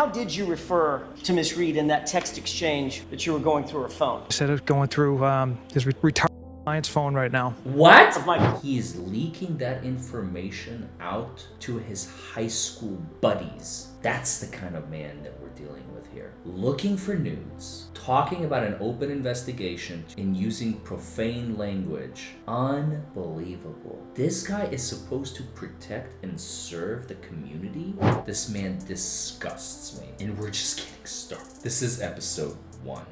How did you refer to Miss Reed in that text exchange that you were going through her phone? Instead of going through his retarded client's phone right now. What? He's leaking that information out to his high school buddies. That's the kind of man that we're dealing with here. Looking for nudes, talking about an open investigation, and using profane language. Unbelievable. This guy is supposed to protect and serve the community? This man disgusts me. And we're just getting started. This is episode 1.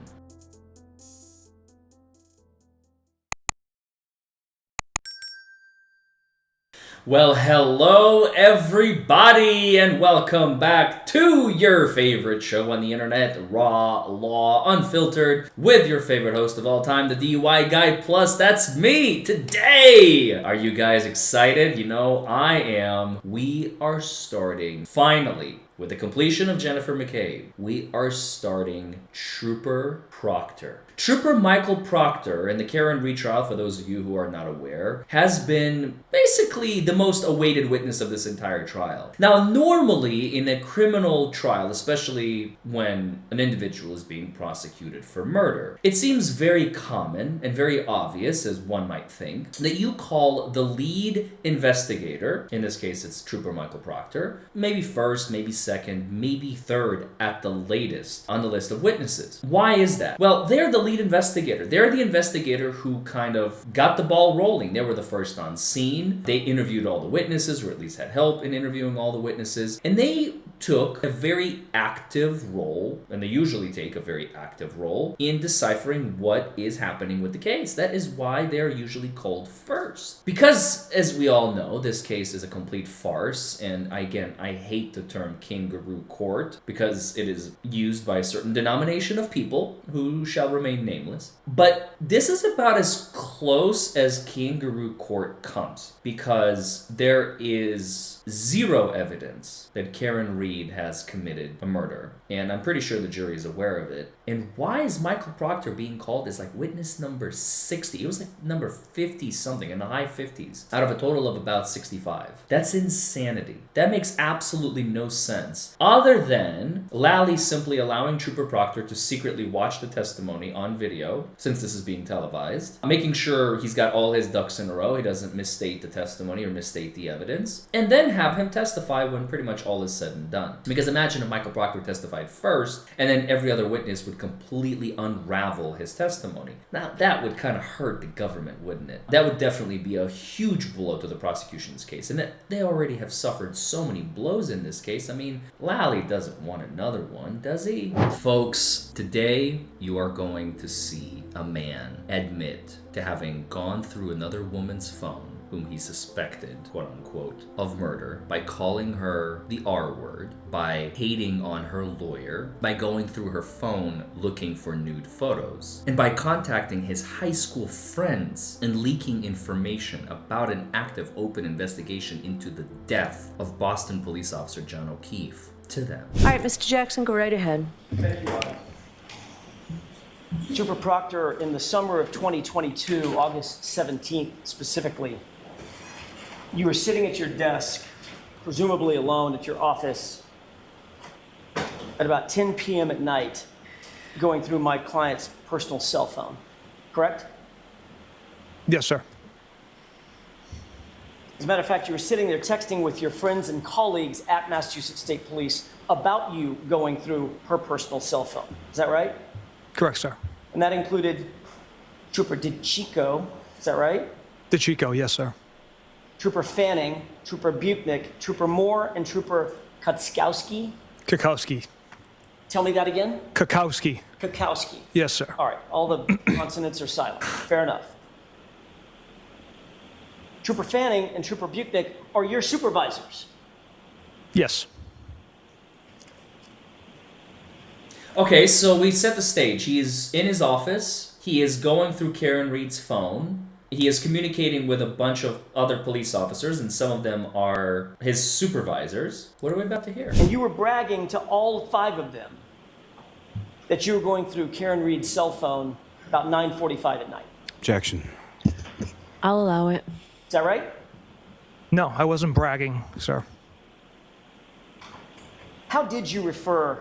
Well, hello everybody, and welcome back to your favorite show on the internet, Raw Law Unfiltered, with your favorite host of all time, the DUI Guy Plus. That's me today. Are you guys excited? You know, I am. We are starting, finally, with the completion of Jennifer McCabe, we are starting Trooper Proctor. Trooper Michael Proctor, in the Karen Reed trial, for those of you who are not aware, has been basically the most awaited witness of this entire trial. Now, normally in a criminal trial, especially when an individual is being prosecuted for murder, it seems very common and very obvious, as one might think, that you call the lead investigator, in this case it's Trooper Michael Proctor, maybe first, maybe second, maybe third at the latest on the list of witnesses. Why is that? Well, they're the lead investigator. They're the investigator who kind of got the ball rolling. They were the first on scene. They interviewed all the witnesses, or at least had help in interviewing all the witnesses. And they took a very active role, and they usually take a very active role, in deciphering what is happening with the case. That is why they're usually called first. Because, as we all know, this case is a complete farce, and again, I hate the term kangaroo court, because it is used by a certain denomination of people who shall remain nameless. But this is about as close as kangaroo court comes, because there is zero evidence that Karen Reed has committed a murder, and I'm pretty sure the jury is aware of it. And why is Michael Proctor being called as like witness number 60? It was like number 50 something, in the high 50s, out of a total of about 65. That's insanity. That makes absolutely no sense, other than Lally simply allowing Trooper Proctor to secretly watch the testimony on video, since this is being televised, making sure he's got all his ducks in a row, he doesn't misstate the testimony or misstate the evidence, and then have him testify when pretty much all is said and done. Because imagine if Michael Proctor testified first, and then every other witness would completely unravel his testimony. Now, that would kind of hurt the government, wouldn't it? That would definitely be a huge blow to the prosecution's case, and they already have suffered so many blows in this case. I mean, Lally doesn't want another one, does he? Folks, today you are going to see a man admit to having gone through another woman's phone whom he suspected, quote-unquote, of murder, by calling her the R word, by hating on her lawyer, by going through her phone looking for nude photos, and by contacting his high school friends and leaking information about an active open investigation into the death of Boston police officer John O'Keefe to them. All right, Mr. Jackson, go right ahead. Thank you, Trooper Proctor, in the summer of 2022, August 17th specifically, you were sitting at your desk, presumably alone at your office, at about 10 p.m. at night, going through my client's personal cell phone, correct? Yes, sir. As a matter of fact, you were sitting there texting with your friends and colleagues at Massachusetts State Police about you going through her personal cell phone. Is that right? Correct, sir. And that included Trooper DeChico, is that right? DeChico, yes, sir. Trooper Fanning, Trooper Buchnick, Trooper Moore, and Trooper Kutzkowski. Kakowski. Tell me that again? Kakowski. Kakowski. Yes, sir. All right, all the consonants are silent. Fair enough. Trooper Fanning and Trooper Buchnick are your supervisors. Yes. Okay, so we set the stage. He is in his office. He is going through Karen Reed's phone. He is communicating with a bunch of other police officers, and some of them are his supervisors. What are we about to hear? And you were bragging to all 5 of them that you were going through Karen Reed's cell phone about 9:45 at night. Objection. I'll allow it. Is that right? No, I wasn't bragging, sir. How did you refer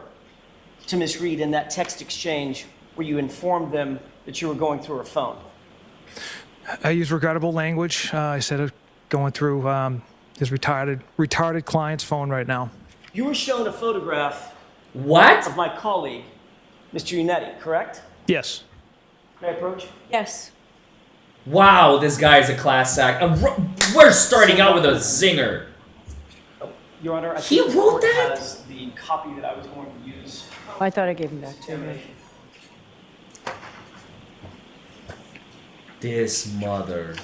to Ms. Reed in that text exchange where you informed them that you were going through her phone? I use regrettable language. I said going through his retarded client's phone right now. You were shown a photograph What? of my colleague, Mr. Unetti, correct? Yes. May I approach? Yes. Wow, this guy is a class act. We're starting out with a zinger. Oh, Your Honor, I He think the wrote court that? has the copy that I was going to use. I thought I gave him back to you. This mother.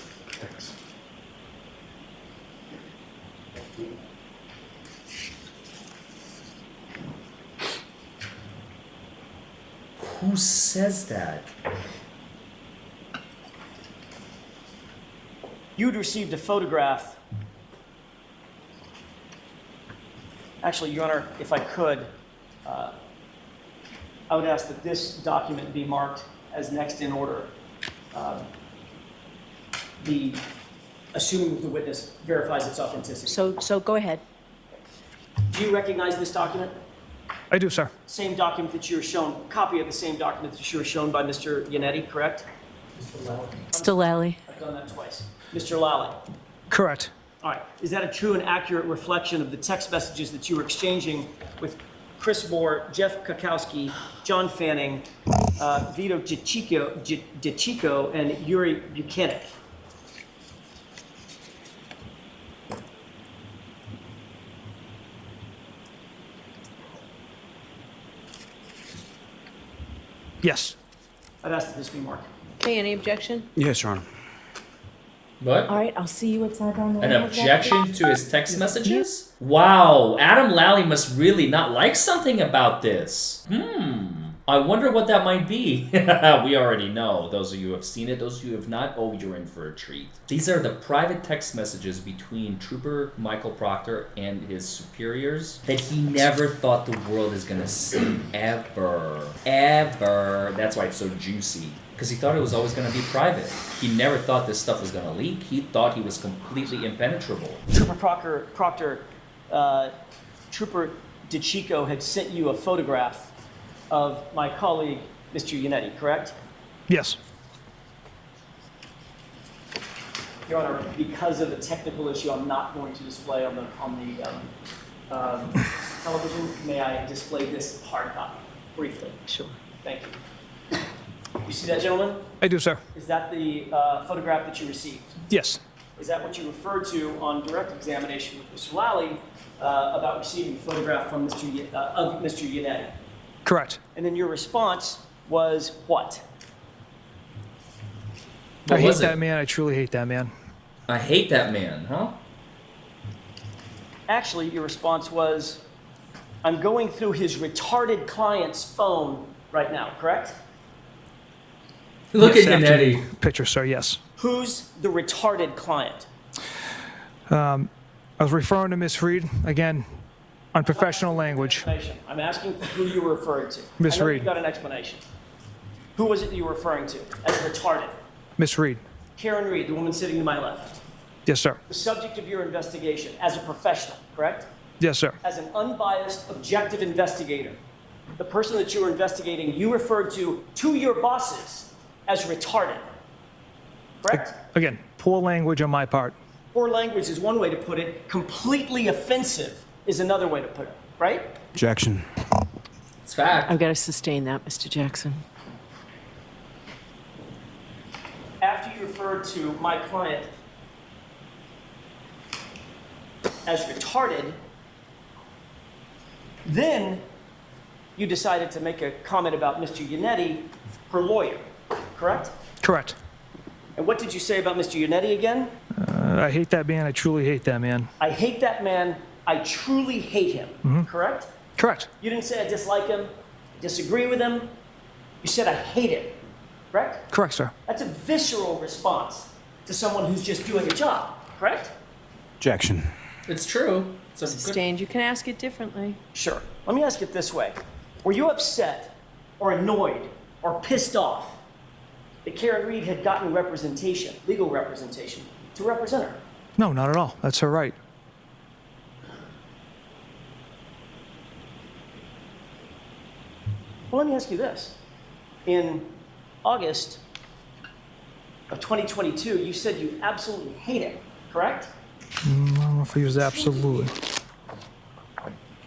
Who says that? You'd received a photograph. Actually, Your Honor, if I could, I would ask that this document be marked as next in order. Assuming the witness verifies its authenticity. So go ahead. Do you recognize this document? I do, sir. Same document that you were shown, copy of the same document that you were shown by Mr. Unetti, correct? Still Lally. I've done that twice. Mr. Lally. Correct. All right. Is that a true and accurate reflection of the text messages that you were exchanging with Chris Moore, Jeff Kakowski, John Fanning, Vito DiCicco, and Yuri Buchanan? Yes. I'd ask that this be marked. Okay, any objection? Yes, Your Honor. What? All right, I'll see you outside on the An objection to his text messages? Wow, Adam Lally must really not like something about this. I wonder what that might be. We already know. Those of you who have seen it, those of you who have not, oh, you're in for a treat. These are the private text messages between Trooper Michael Proctor and his superiors that he never thought the world is gonna see ever. Ever. That's why it's so juicy. Because he thought it was always going to be private. He never thought this stuff was going to leak. He thought he was completely impenetrable. Trooper Proctor, Trooper DiCicco had sent you a photograph of my colleague, Mr. Unetti, correct? Yes. Your Honor, because of the technical issue, I'm not going to display on the television. May I display this hard copy briefly? Sure. Thank you. You see that, gentleman? I do, sir. Is that the photograph that you received? Yes. Is that what you referred to on direct examination with Mr. Lally about receiving a photograph from of Mr. Unetti? Correct. And then your response was what? What I hate was that it? man. I truly hate that man. I hate that man, huh? Actually, your response was, I'm going through his retarded client's phone right now, correct? Look Yes, at after Unetti. the picture, sir. Yes. Who's the retarded client? I was referring to Miss Reed again, unprofessional language. I'm asking for who you were referring to. Miss I know Reed. you've got an explanation. Who was it that you were referring to as retarded? Miss Reed. Karen Reed, the woman sitting to my left. Yes, sir. The subject of your investigation as a professional, correct? Yes, sir. As an unbiased, objective investigator. The person that you were investigating, you referred to your bosses as retarded, correct? Again, poor language on my part. Poor language is one way to put it. Completely offensive is another way to put it, right? Objection. It's fact. I've got to sustain that, Mr. Jackson. After you referred to my client as retarded, then you decided to make a comment about Mr. Unetti, her lawyer, correct? Correct. And what did you say about Mr. Unetti again? I hate that man. I truly hate that man. I hate that man. I truly hate him, correct? Correct. You didn't say I dislike him, disagree with him. You said I hate him, correct? Correct, sir. That's a visceral response to someone who's just doing a job, correct? Objection. It's true. It's a good... Sustained. You can ask it differently. Sure. Let me ask it this way. Were you upset or annoyed or pissed off that Karen Reed had gotten representation, legal representation, to represent her? No, not at all. That's her right. Well, let me ask you this. In August of 2022, you said you absolutely hate it, correct? I don't know if I used absolutely.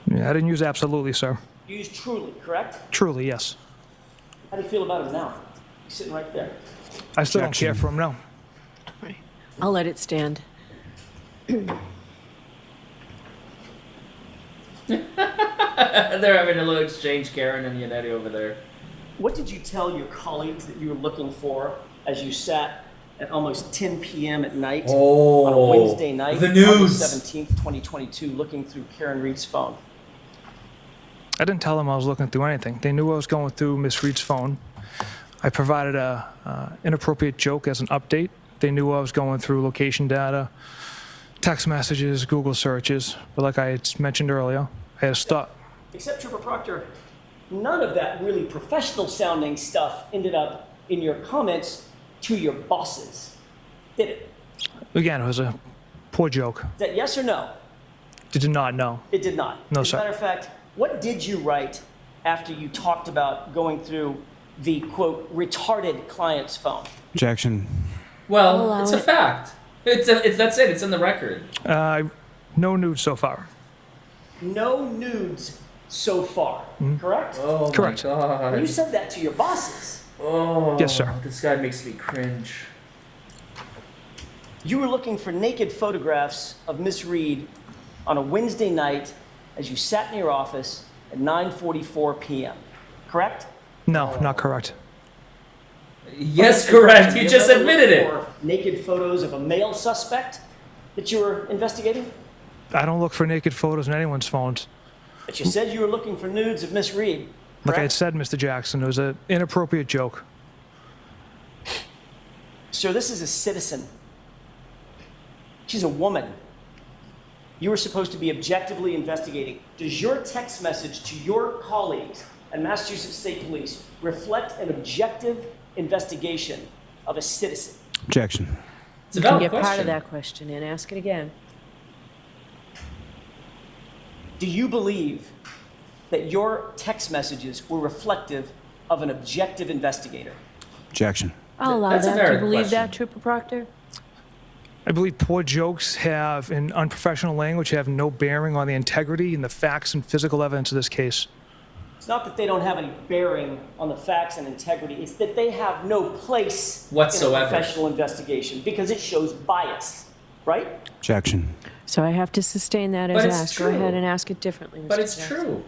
Yeah, I didn't use absolutely, sir. You used truly, correct? Truly, yes. How do you feel about him now? He's sitting right there. I still don't care Objection. for him, no. Right. I'll let it stand. They're having a little exchange, Karen and Yannetti over there. What did you tell your colleagues that you were looking for as you sat at almost 10 p.m. at night on a Wednesday night, the news. August 17th, 2022, looking through Karen Reed's phone? I didn't tell them I was looking through anything. They knew I was going through Miss Reed's phone. I provided a inappropriate joke as an update. They knew I was going through location data, text messages, Google searches. But like I had mentioned earlier, I had to stop. Except Trooper Proctor, none of that really professional sounding stuff ended up in your comments to your bosses, did it? Again, it was a poor joke. Is that yes or no? Did not know. It did not. No, As a sir. matter of fact, what did you write after you talked about going through the, quote, retarded client's phone? Objection. Well, Allow it's a it. fact. That's it. It's in the record. No nude so far. No nudes so far, correct? Oh Correct. my god. You said that to your bosses. Oh, Yes, sir. This guy makes me cringe. You were looking for naked photographs of Miss Reed on a Wednesday night as you sat in your office at 9:44 p.m., correct? No, not correct. Yes, correct. Did He you just ever admitted look it. for naked photos of a male suspect that you were investigating? I don't look for naked photos in anyone's phones. But you said you were looking for nudes of Miss Reed, Like I had correct? said, Mr. Jackson, it was an inappropriate joke. Sir, this is a citizen. She's a woman. You were supposed to be objectively investigating. Does your text message to your colleagues at Massachusetts State Police reflect an objective investigation of a citizen? Objection. It's a You can valid get question. part of that question and ask it again. Do you believe that your text messages were reflective of an objective investigator? Objection. I'll allow That's a that. Do you valid believe question. that, Trooper Proctor? I believe poor jokes have, in unprofessional language, have no bearing on the integrity and the facts and physical evidence of this case. It's not that they don't have any bearing on the facts and integrity. It's that they have no place Whatsoever. in a professional investigation because it shows bias, right? Objection. So I have to sustain that But as it's asked. Go ahead true. and ask it differently, Mr. But it's Jackson. true.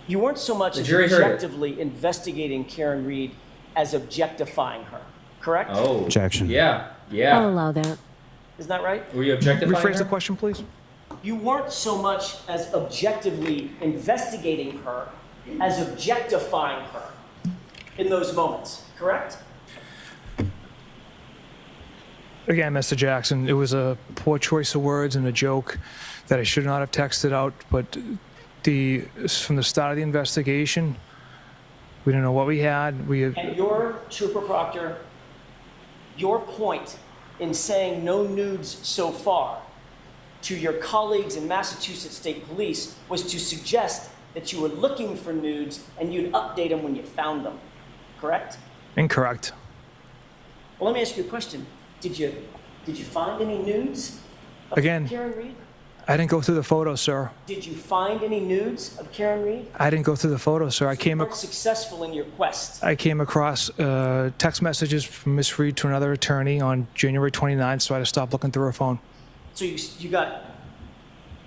You weren't so much The as jury heard it. objectively investigating Karen Reed as objectifying her, correct? Oh. Objection. Yeah. I'll Yeah. allow that. Isn't that right? Were you objectifying Rephrase her? the question, please. You weren't so much as objectively investigating her as objectifying her in those moments, correct? Again, Mr. Jackson, it was a poor choice of words and a joke that I should not have texted out, but from the start of the investigation, we didn't know what we had. And your, Trooper Proctor, your point in saying no nudes so far to your colleagues in Massachusetts State Police was to suggest that you were looking for nudes and you'd update them when you found them, correct? Incorrect. Well, let me ask you a question. Did you find any nudes of Again. Karen Reed? I didn't go through the photos, sir. Did you find any nudes of Karen Reed? I didn't go through the photos, sir. You weren't successful in your quest. I came across text messages from Miss Reed to another attorney on January 29th, so I had to stop looking through her phone. So you got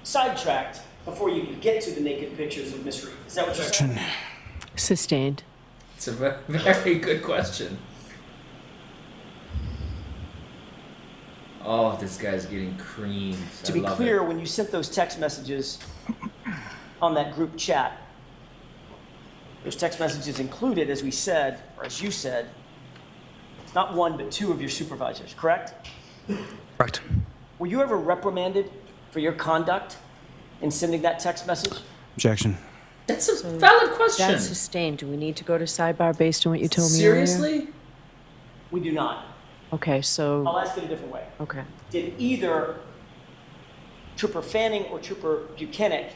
sidetracked before you could get to the naked pictures of Miss Reed. Is that what you're saying? Objection. Sustained. It's a very good question. Oh, this guy's getting creamed. To I be love clear, it. when you sent those text messages on that group chat, those text messages included, as we said, or as you said, not one but two of your supervisors, correct? Correct. Were you ever reprimanded for your conduct in sending that text message? Objection. That's a valid question. That's sustained. Do we need to go to sidebar based on what you told me earlier? Seriously? We do not. Okay, so, I'll ask it a different way. okay. Did either Trooper Fanning or Trooper Buchanan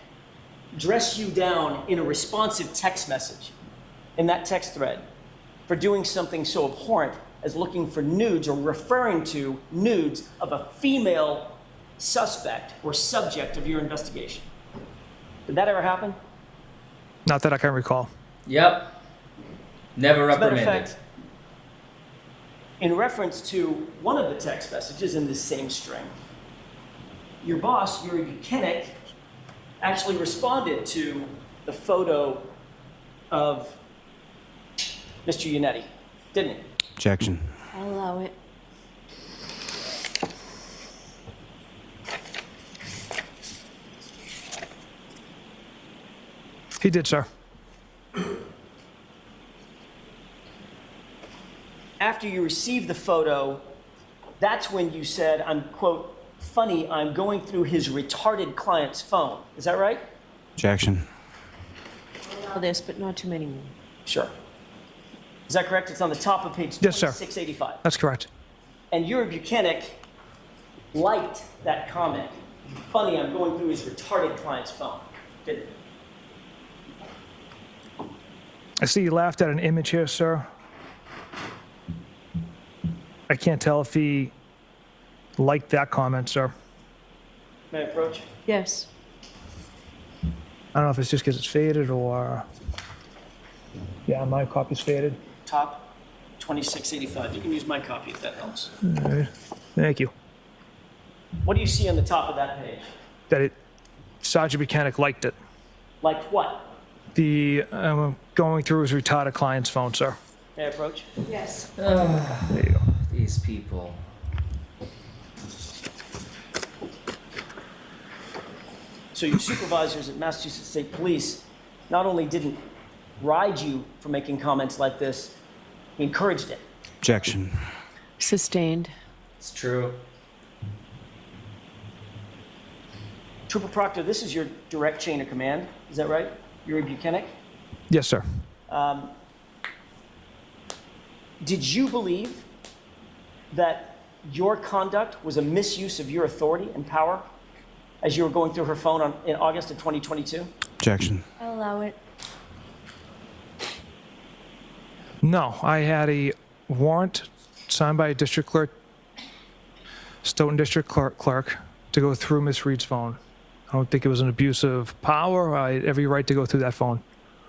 dress you down in a responsive text message in that text thread for doing something so abhorrent as looking for nudes or referring to nudes of a female suspect or subject of your investigation. Did that ever happen? Not that I can recall. Yep. Never As a matter of reprimanded. fact, in reference to one of the text messages in this same string, your boss, Yuri Buchanan, actually responded to the photo of Mr. Yannetti, didn't he? Objection. I'll allow it. He did, sir. After you received the photo, that's when you said, I'm, quote, funny, I'm going through his retarded client's phone. Is that right? Objection. Allow this, but not too many more. Sure. Is that correct? It's on the top of page Yes, sir. 2685. That's correct. And Yuri Buchanan liked that comment. Funny, I'm going through his retarded client's phone. Didn't he? I see you laughed at an image here, sir. I can't tell if he liked that comment, sir. May I approach? Yes. I don't know if it's just because it's faded or... Yeah, my copy's faded. Top 2685. You can use my copy if that helps. All right. Thank you. What do you see on the top of that page? That Sergeant Buchanan liked it. Like what? The going through his retarded client's phone, sir. May I approach? Yes. There you go. These people. So your supervisors at Massachusetts State Police not only didn't ride you for making comments like this, he encouraged it. Objection. Sustained. It's true. Trooper Proctor, this is your direct chain of command. Is that right? Yuri Buchanan? Yes, sir. Did you believe that your conduct was a misuse of your authority and power as you were going through her phone in August of 2022? Objection. I'll allow it. No, I had a warrant signed by a district clerk, Stoughton district clerk, to go through Miss Reed's phone. I don't think it was an abuse of power. I had every right to go through that phone.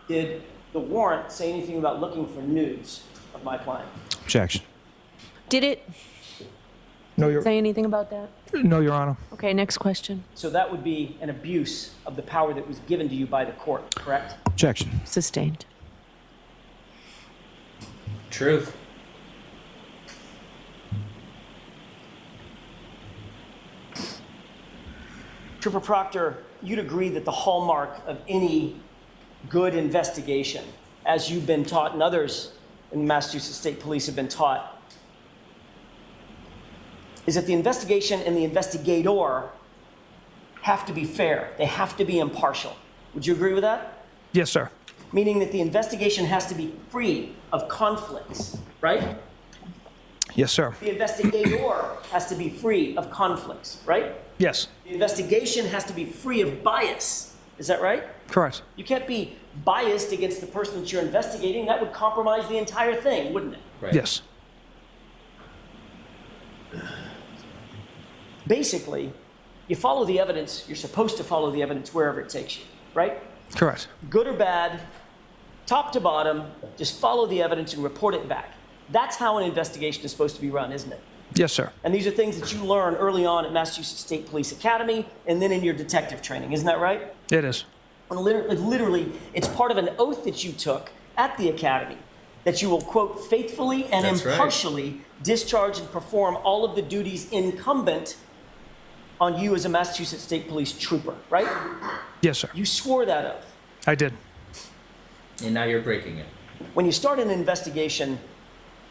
Did the warrant say anything about looking for nudes of my client? Objection. Did it No, say anything about that? no, Your Honor. Okay, next question. So that would be an abuse of the power that was given to you by the court, correct? Objection. Sustained. Truth. Trooper Proctor, you'd agree that the hallmark of any good investigation, as you've been taught and others in the Massachusetts State Police have been taught, is that the investigation and the investigator have to be fair. They have to be impartial. Would you agree with that? Yes, sir. Meaning that the investigation has to be free of conflicts, right? Yes, sir. The investigator has to be free of conflicts, right? Yes, The investigation has to be free of bias. Is that right? correct. You can't be biased against the person that you're investigating. That would compromise the entire thing, wouldn't it? Right. Yes. Basically, you follow the evidence. You're supposed to follow the evidence wherever it takes you, right? Correct. Good or bad, top to bottom, just follow the evidence and report it back. That's how an investigation is supposed to be run, isn't it? Yes, sir. And these are things that you learn early on at Massachusetts State Police Academy and then in your detective training. Isn't that right? It is. And literally, it's part of an oath that you took at the academy that you will, quote, faithfully and That's right. impartially discharge and perform all of the duties incumbent on you as a Massachusetts State Police trooper, right? Yes, sir. You swore that oath. I did. And now you're breaking it. When you start an investigation,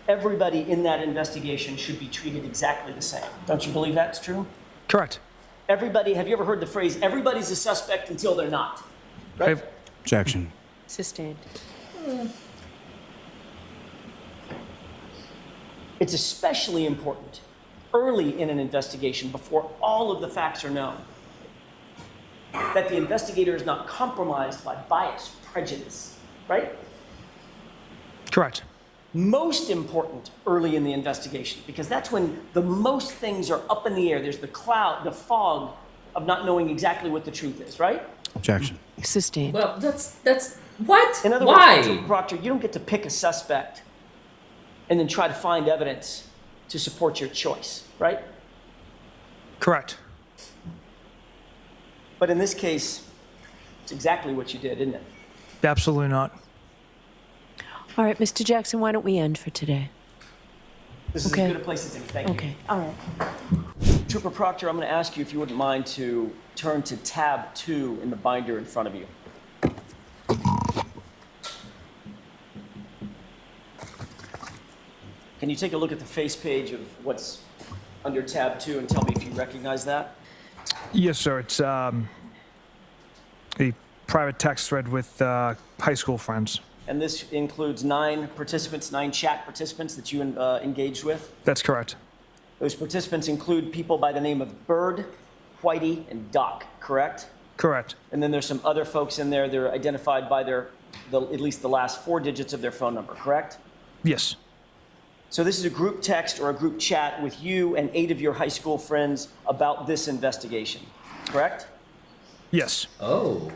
everybody in that investigation should be treated exactly the same. Don't you believe that's true? Correct. Everybody, have you ever heard the phrase, everybody's a suspect until they're not? Right? I've- Objection. Sustained. It's especially important early in an investigation before all of the facts are known. that the investigator is not compromised by bias, prejudice, right? Correct. Most important early in the investigation, because that's when the most things are up in the air. There's the cloud, the fog of not knowing exactly what the truth is, right? Objection. Sustained. Well, that's what? In other Why? words, Trooper Proctor, you don't get to pick a suspect and then try to find evidence to support your choice, right? Correct. But in this case, it's exactly what you did, isn't it? Absolutely not. All right, Mr. Jackson, why don't we end for today? This is Okay. as good a place as any. Thank you. Okay, all right. Trooper Proctor, I'm going to ask you if you wouldn't mind to turn to tab 2 in the binder in front of you. Can you take a look at the face page of what's under tab 2 and tell me if you recognize that? Yes, sir. It's a private text thread with high school friends. And this includes 9 participants, 9 chat participants that you engaged with. That's correct. Those participants include people by the name of Bird, Whitey, and Doc, correct? Correct. And then there's some other folks in there that are identified by at least the last 4 digits of their phone number, correct? Yes. So this is a group text or a group chat with you and 8 of your high school friends about this investigation, correct? Yes. Oh,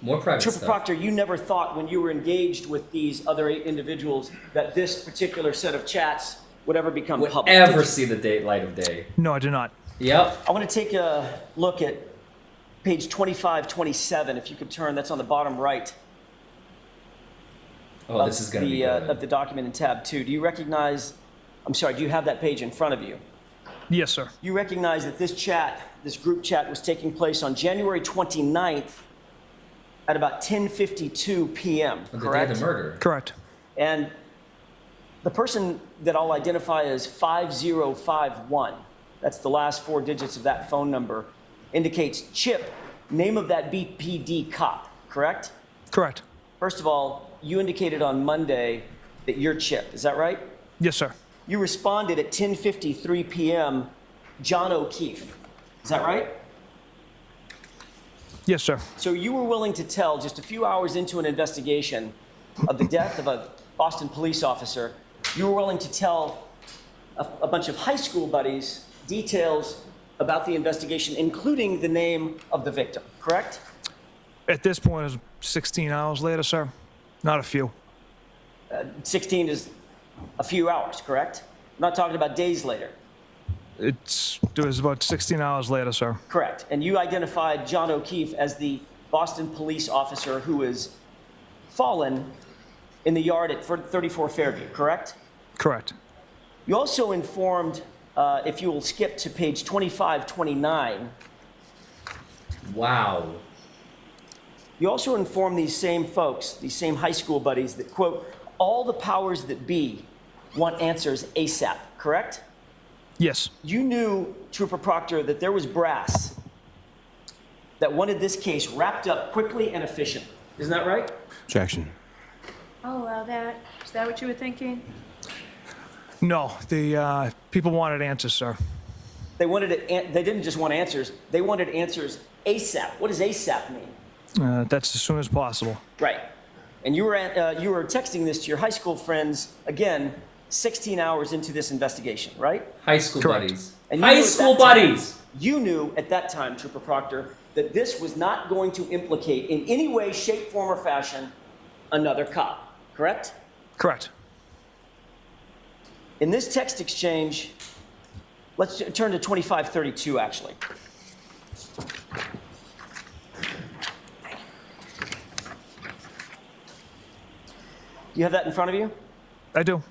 more private Trooper stuff. Proctor, you never thought when you were engaged with these other 8 individuals that this particular set of chats would ever become Would public. ever did you? see the light of day. No, I do not. Yep. I want to take a look at page 2527, if you could turn, that's on the bottom right. Oh, this is going to be good. of the document in tab 2. Do you recognize, I'm sorry, do you have that page in front of you? Yes, sir. You recognize that this chat, this group chat was taking place on January 29th at about 10:52 p.m., On the day correct? of the murder. Correct. And the person that I'll identify as 5051, that's the last 4 digits of that phone number, indicates Chip, name of that BPD cop, correct? Correct. First of all, you indicated on Monday that you're Chip, is that right? Yes, sir. You responded at 10:53 p.m., John O'Keefe, is that right? Yes, sir. So you were willing to tell, just a few hours into an investigation of the death of a Boston police officer, you were willing to tell a bunch of high school buddies details about the investigation, including the name of the victim, correct? At this point, it's 16 hours later, sir. Not a few. 16 is a few hours, correct? I'm not talking about days later. It was about 16 hours later, sir. Correct. And you identified John O'Keefe as the Boston police officer who is fallen in the yard at 34 Fairview, correct? Correct. You also informed, if you will skip to page 2529, Wow. you also informed these same folks, these same high school buddies, that, quote, all the powers that be want answers ASAP, correct? Yes. You knew, Trooper Proctor, that there was brass that wanted this case wrapped up quickly and efficiently. Isn't that right? Objection. I'll allow that. Is that what you were thinking? No, the people wanted answers, sir. They wanted it. They didn't just want answers. They wanted answers ASAP. What does ASAP mean? That's as soon as possible. Right. And you were texting this to your high school friends again, 16 hours into this investigation, right? High school Correct. buddies. And you High knew at school that time- buddies. You knew at that time, Trooper Proctor, that this was not going to implicate in any way, shape, form, or fashion another cop, correct? Correct. In this text exchange, let's turn to 2532, actually. Do you have that in front of you? I do.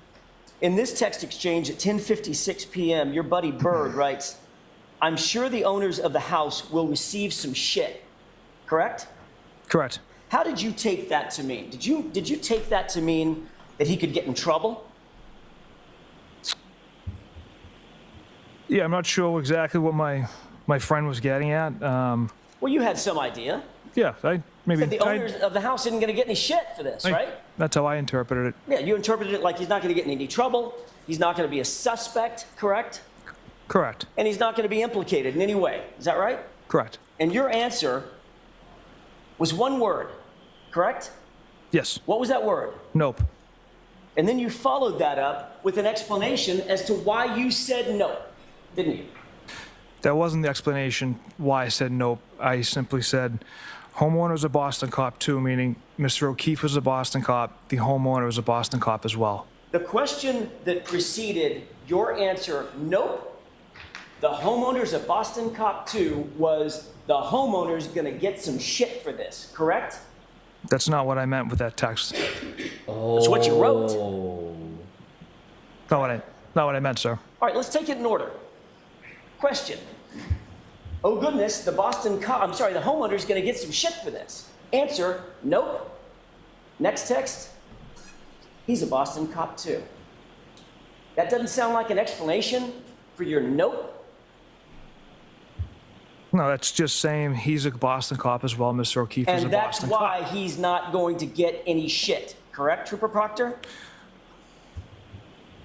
In this text exchange at 10:56 p.m., your buddy Bird writes, I'm sure the owners of the house will receive some shit, correct? Correct. How did you take that to mean? Did you take that to mean that he could get in trouble? Yeah, I'm not sure exactly what my friend was getting at. Well, you had some idea. Yeah, maybe. Said the owners of the house isn't going to get any shit for this, right? That's how I interpreted it. Yeah, you interpreted it like he's not going to get in any trouble. He's not going to be a suspect, correct? Correct. And he's not going to be implicated in any way. Is that right? Correct. And your answer was one word, correct? Yes. What was that word? Nope. And then you followed that up with an explanation as to why you said no, didn't you? That wasn't the explanation why I said nope. I simply said homeowner is a Boston cop too, meaning Mr. O'Keefe was a Boston cop. The homeowner was a Boston cop as well. The question that preceded your answer, nope, the homeowner's a Boston cop too, was the homeowner's gonna get some shit for this, correct? That's not what I meant with that text. That's what you wrote. Not what I meant, sir. All right, let's take it in order. Question. Oh goodness, the homeowner's gonna get some shit for this. Answer, nope. Next text, he's a Boston cop too. That doesn't sound like an explanation for your nope. No, that's just saying he's a Boston cop as well. Mr. O'Keefe is a And that's Boston why cop. he's not going to get any shit, correct, Trooper Proctor?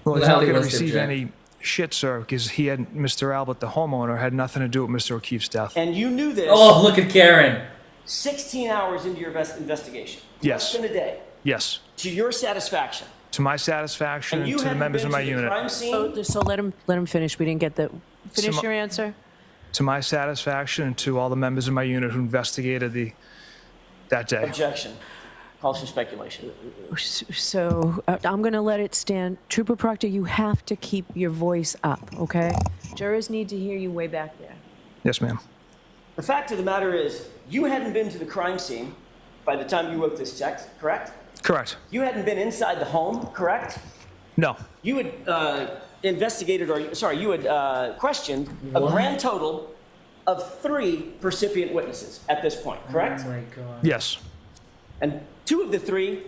Well, he's Well, not he going to wants to receive object. any shit, sir, because he had Mr. Albert, the homeowner, had nothing to do with Mr. O'Keefe's death. And you knew this Oh, look at Karen. 16 hours into your investigation. Yes. Less than a day. Yes. To your satisfaction. To my satisfaction And and you to the hadn't members been of my to the unit. crime scene? So let him finish. We didn't get the... Finish Some- your answer? To my satisfaction and to all the members of my unit who investigated that day. Objection. Calls for speculation. So I'm going to let it stand. Trooper Proctor, you have to keep your voice up, okay? Jurors need to hear you way back there. Yes, ma'am. The fact of the matter is, you hadn't been to the crime scene by the time you wrote this text, correct? Correct. You hadn't been inside the home, correct? No. You had you had questioned a What? grand total of 3 percipient witnesses at this point, correct? Oh my God. Yes. And 2 of the 3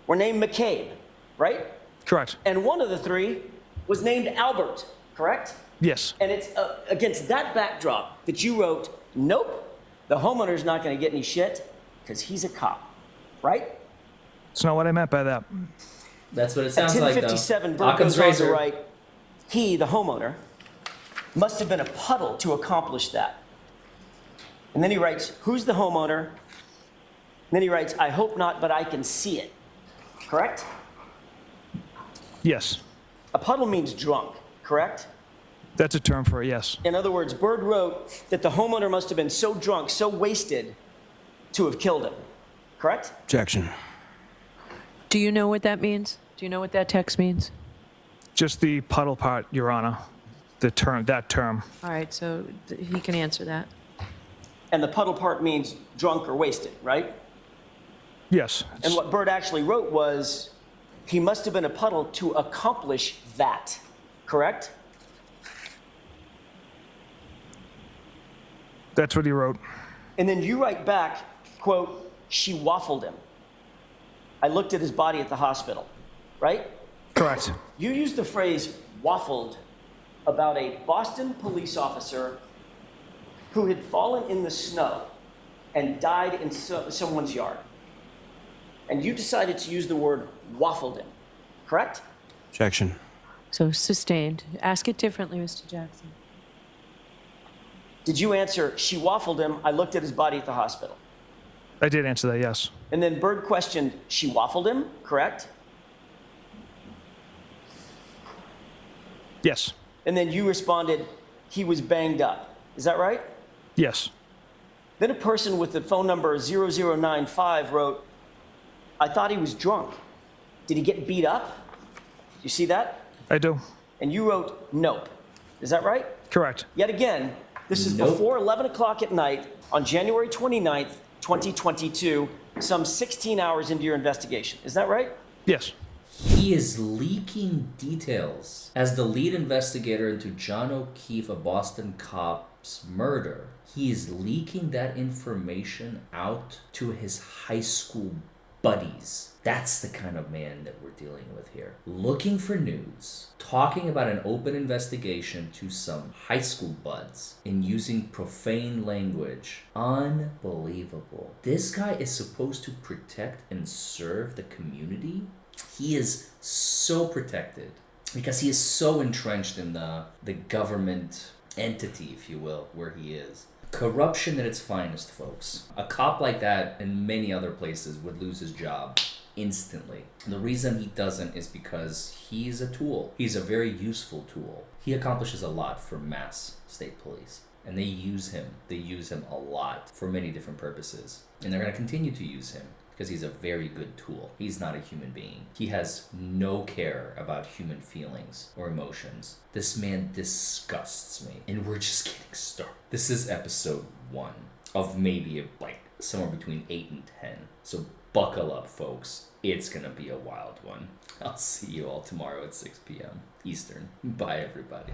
were named McCabe, right? Correct. And 1 of the 3 was named Albert, correct? Yes. And it's against that backdrop that you wrote, nope, the homeowner's not going to get any shit because he's a cop, right? It's not what I meant by that. That's what it At sounds like, though. 10:57, Bird Occam's goes on to razor. write, he, the homeowner, must have been a puddle to accomplish that. And then he writes, who's the homeowner? And then he writes, I hope not, but I can see it. Correct? Yes. A puddle means drunk, correct? That's a term for it, yes. In other words, Bird wrote that the homeowner must have been so drunk, so wasted to have killed him. Correct? Objection. Do you know what that means? Do you know what that text means? Just the puddle part, Your Honor. That term. All right, so he can answer that. And the puddle part means drunk or wasted, right? Yes. And what Bird actually wrote was, he must have been a puddle to accomplish that. Correct? That's what he wrote. And then you write back, quote, she waffled him. I looked at his body at the hospital, right? Correct. You used the phrase waffled about a Boston police officer who had fallen in the snow and died in someone's yard. And you decided to use the word waffled him, correct? Objection. So sustained. Ask it differently, Mr. Jackson. Did you answer, she waffled him, I looked at his body at the hospital? I did answer that, yes. And then Bird questioned, she waffled him, correct? Yes. And then you responded, he was banged up. Is that right? Yes. Then a person with the phone number 0095 wrote, I thought he was drunk. Did he get beat up? You see that? I do. And you wrote, nope. Is that right? Correct. Yet again, this is Nope. before 11 o'clock at night on January 29th, 2022, some 16 hours into your investigation. Is that right? Yes. He is leaking details. As the lead investigator into John O'Keefe, a Boston cop's murder, he is leaking that information out to his high school buddies. That's the kind of man that we're dealing with here. Looking for nudes, talking about an open investigation to some high school buds, and using profane language. Unbelievable. This guy is supposed to protect and serve the community. He is so protected because he is so entrenched in the government entity, if you will, where he is. Corruption at its finest, folks. A cop like that in many other places would lose his job instantly. And the reason he doesn't is because he's a tool. He's a very useful tool. He accomplishes a lot for mass state police. And they use him. They use him a lot for many different purposes. And they're going to continue to use him because he's a very good tool. He's not a human being. He has no care about human feelings or emotions. This man disgusts me. And we're just getting started. This is episode 1 of maybe like somewhere between 8 and 10. So buckle up, folks. It's going to be a wild one. I'll see you all tomorrow at 6 p.m. Eastern. Bye, everybody.